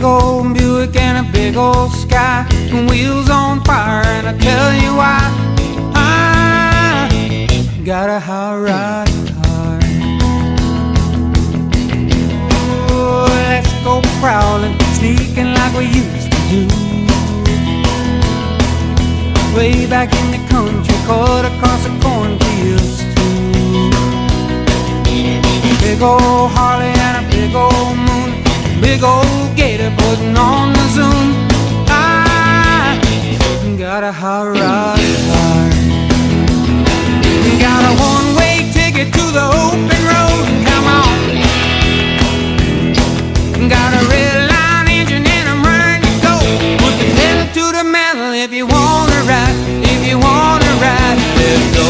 big old Buick and a big old sky, and wheels on fire, and I tell you why. I got a hot rod car. Oh, let's go prowling, sneaking like we used to do. Way back in the country, cut across the cornfields too. Big old Harley and a big old moon, big old gator putting on the zoom. I got a hot rod car. Got a one-way ticket to the open road. Come on. Got a red line engine and I'm ready to go. Put the pedal to the metal if you wanna ride. If you wanna ride, let's go.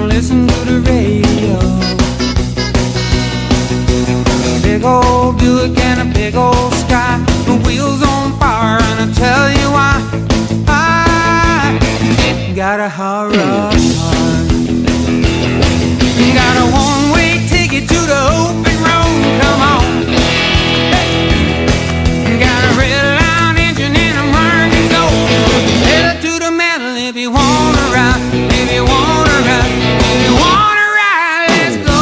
Listen to the radio. Big old Buick and a big old sky, the wheels on fire, and I tell you why. I got a hot rod car. Got a one-way ticket to the open road. Come on. Got a red line engine and I'm ready to go. Pedal to the metal if you wanna ride. If you wanna ride. If you wanna ride, let's go.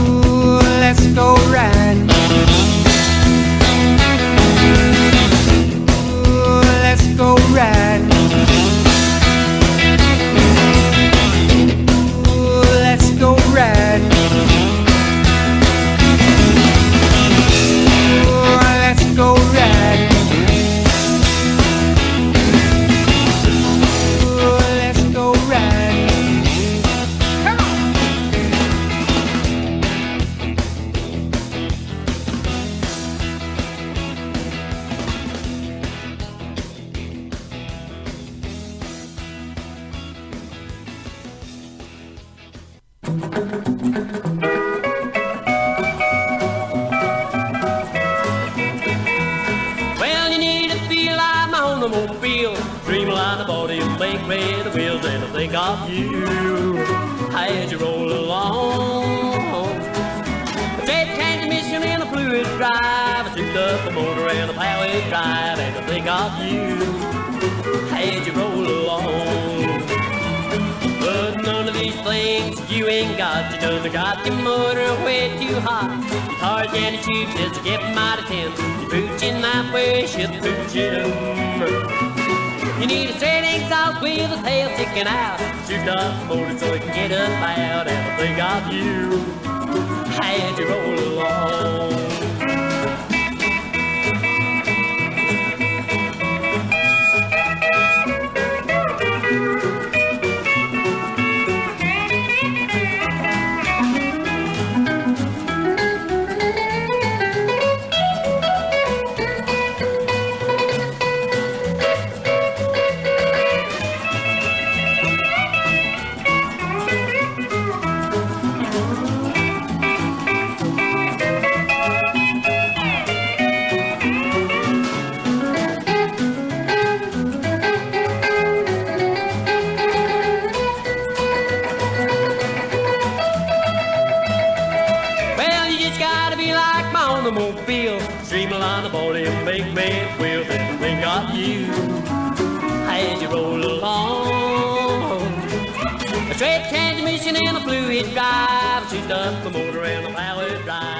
Ooh, let's go riding. Ooh, let's go riding. Ooh, let's go riding. Ooh, let's go riding. Well, you need to feel like my automobile, streamline the body and make red the wheels, and I think of you as you roll along. A jet transmission and a fluid drive, a souped up motor and a power drive, and I think of you as you roll along. But none of these things you ain't got. You done got your motor way too hot. Your tires and your tubes just get mighty tense. Your boots in that way, shit boots in. You need a straight exhaust with a tail sticking out. Souped up motor so it can get up out. And I think of you as you roll along. Automobile, streamline the body and make me feel that I think of you as you roll along. A straight transmission and a fluid drive, she's up the motor and a power drive.